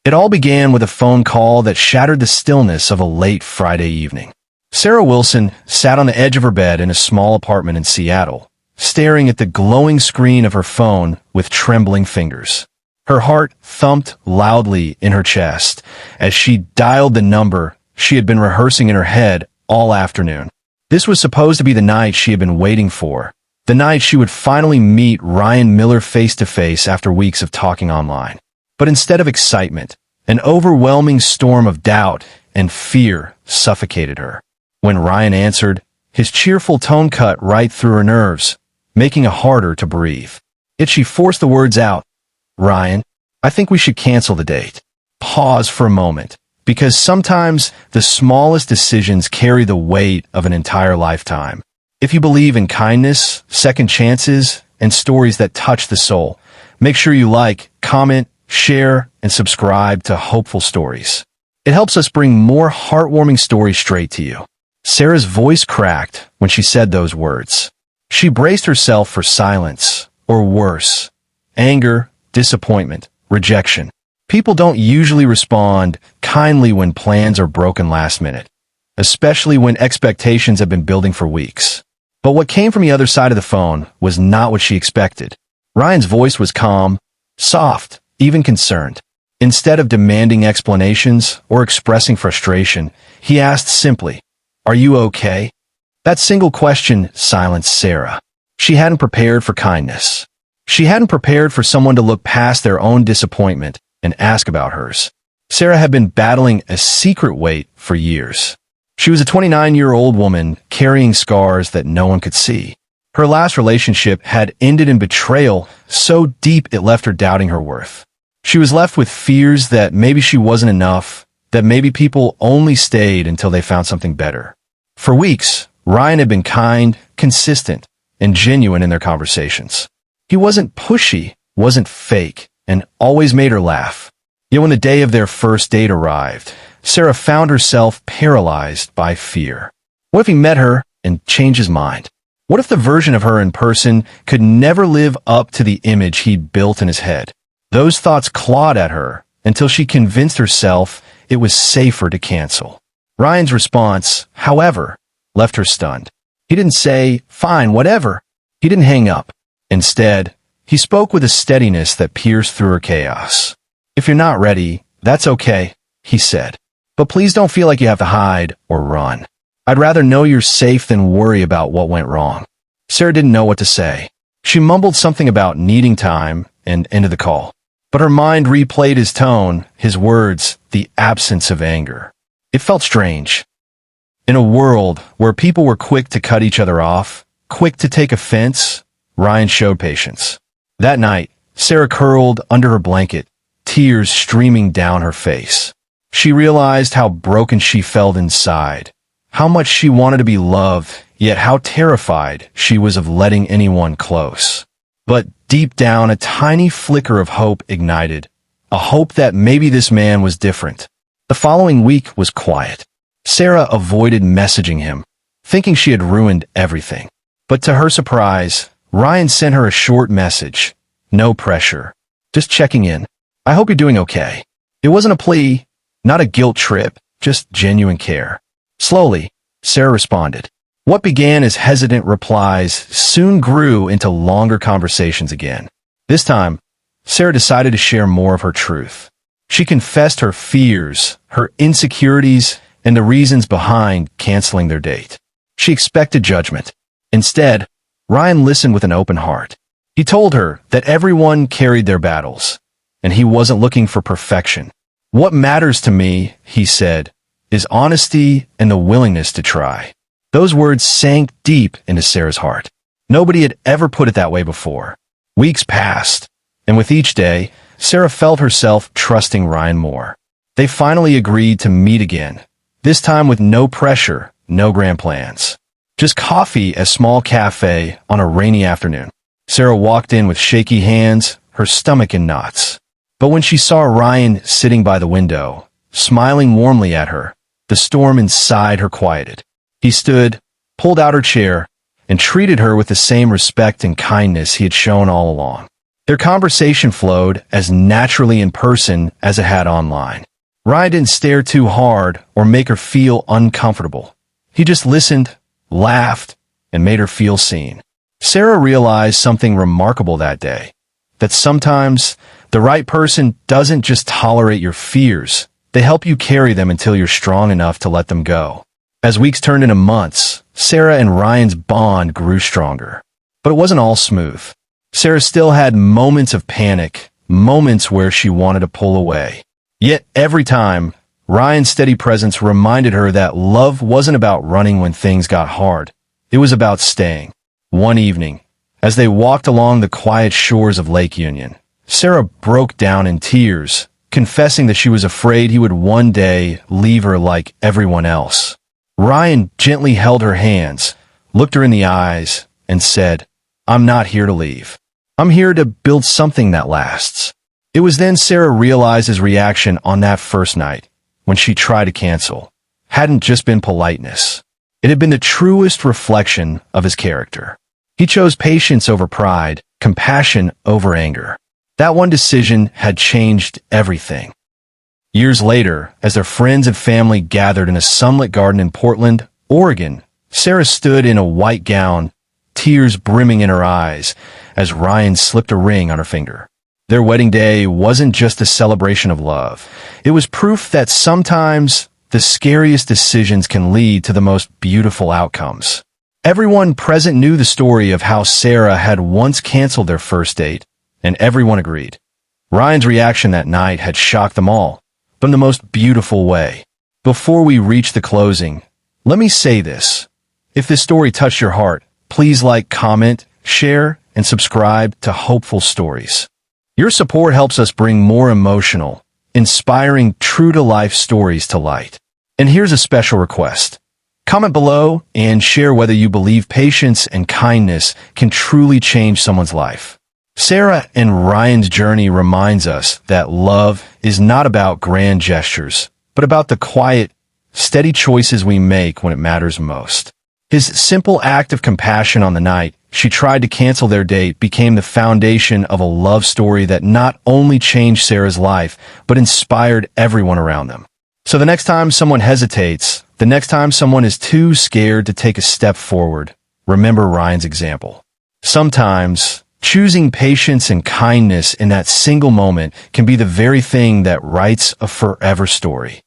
It all began with a phone call that shattered the stillness of a late Friday evening. Sarah Wilson sat on the edge of her bed in a small apartment in Seattle, staring at the glowing screen of her phone with trembling fingers. Her heart thumped loudly in her chest as she dialed the number she had been rehearsing in her head all afternoon. This was supposed to be the night she had been waiting for, the night she would finally meet Ryan Miller face-to-face after weeks of talking online. But instead of excitement, an overwhelming storm of doubt and fear suffocated her. When Ryan answered, his cheerful tone cut right through her nerves, making it harder to breathe. Yet she forced the words out. "Ryan, I think we should cancel the date." Pause for a moment, because sometimes the smallest decisions carry the weight of an entire lifetime. If you believe in kindness, second chances, and stories that touch the soul, make sure you like, comment, share, and subscribe to Hopeful Stories. It helps us bring more heartwarming stories straight to you. Sarah's voice cracked when she said those words. She braced herself for silence, or worse, anger, disappointment, rejection. People don't usually respond kindly when plans are broken last minute, especially when expectations have been building for weeks. But what came from the other side of the phone was not what she expected. Ryan's voice was calm, soft, even concerned. Instead of demanding explanations or expressing frustration, he asked simply, "Are you okay?" That single question silenced Sarah. She hadn't prepared for kindness. She hadn't prepared for someone to look past their own disappointment and ask about hers. Sarah had been battling a secret weight for years. She was a 29-year-old woman carrying scars that no one could see. Her last relationship had ended in betrayal so deep it left her doubting her worth. She was left with fears that maybe she wasn't enough, that maybe people only stayed until they found something better. For weeks, Ryan had been kind, consistent, and genuine in their conversations. He wasn't pushy, wasn't fake, and always made her laugh. Yet when the day of their first date arrived, Sarah found herself paralyzed by fear. What if he met her and changed his mind? What if the version of her in person could never live up to the image he'd built in his head? Those thoughts clawed at her until she convinced herself it was safer to cancel. Ryan's response, however, left her stunned. He didn't say, "Fine, whatever." He didn't hang up. Instead, he spoke with a steadiness that pierced through her chaos. "If you're not ready, that's okay," he said. "But please don't feel like you have to hide or run. I'd rather know you're safe than worry about what went wrong." Sarah didn't know what to say. She mumbled something about needing time and ended the call. But her mind replayed his tone, his words, the absence of anger. It felt strange. In a world where people were quick to cut each other off, quick to take offense, Ryan showed patience. That night, Sarah curled under her blanket, tears streaming down her face. She realized how broken she felt inside, how much she wanted to be loved, yet how terrified she was of letting anyone close. But deep down, a tiny flicker of hope ignited, a hope that maybe this man was different. The following week was quiet. Sarah avoided messaging him, thinking she had ruined everything. But to her surprise, Ryan sent her a short message. No pressure. Just checking in. "I hope you're doing okay." It wasn't a plea, not a guilt trip, just genuine care. Slowly, Sarah responded. What began as hesitant replies soon grew into longer conversations again. This time, Sarah decided to share more of her truth. She confessed her fears, her insecurities, and the reasons behind canceling their date. She expected judgment. Instead, Ryan listened with an open heart. He told her that everyone carried their battles, and he wasn't looking for perfection. "What matters to me," he said, "is honesty and the willingness to try." Those words sank deep into Sarah's heart. Nobody had ever put it that way before. Weeks passed, and with each day, Sarah felt herself trusting Ryan more. They finally agreed to meet again, this time with no pressure, no grand plans. Just coffee at a small cafe on a rainy afternoon. Sarah walked in with shaky hands, her stomach in knots. But when she saw Ryan sitting by the window, smiling warmly at her, the storm inside her quieted. He stood, pulled out her chair, and treated her with the same respect and kindness he had shown all along. Their conversation flowed as naturally in person as it had online. Ryan didn't stare too hard or make her feel uncomfortable. He just listened, laughed, and made her feel seen. Sarah realized something remarkable that day, that sometimes the right person doesn't just tolerate your fears, they help you carry them until you're strong enough to let them go. As weeks turned into months, Sarah and Ryan's bond grew stronger. But it wasn't all smooth. Sarah still had moments of panic, moments where she wanted to pull away. Yet every time, Ryan's steady presence reminded her that love wasn't about running when things got hard. It was about staying. One evening, as they walked along the quiet shores of Lake Union, Sarah broke down in tears, confessing that she was afraid he would one day leave her like everyone else. Ryan gently held her hands, looked her in the eyes, and said, "I'm not here to leave. I'm here to build something that lasts." It was then Sarah realized his reaction on that first night, when she tried to cancel, hadn't just been politeness. It had been the truest reflection of his character. He chose patience over pride, compassion over anger. That one decision had changed everything. Years later, as their friends and family gathered in a sunlit garden in Portland, Oregon, Sarah stood in a white gown, tears brimming in her eyes, as Ryan slipped a ring on her finger. Their wedding day wasn't just a celebration of love. It was proof that sometimes the scariest decisions can lead to the most beautiful outcomes. Everyone present knew the story of how Sarah had once canceled their first date, and everyone agreed. Ryan's reaction that night had shocked them all, but in the most beautiful way. Before we reach the closing, let me say this. If this story touched your heart, please like, comment, share, and subscribe to Hopeful Stories. Your support helps us bring more emotional, inspiring, true-to-life stories to light. And here's a special request. Comment below and share whether you believe patience and kindness can truly change someone's life. Sarah and Ryan's journey reminds us that love is not about grand gestures, but about the quiet, steady choices we make when it matters most. His simple act of compassion on the night she tried to cancel their date became the foundation of a love story that not only changed Sarah's life, but inspired everyone around them. So the next time someone hesitates, the next time someone is too scared to take a step forward, remember Ryan's example. Sometimes, choosing patience and kindness in that single moment can be the very thing that writes a forever story.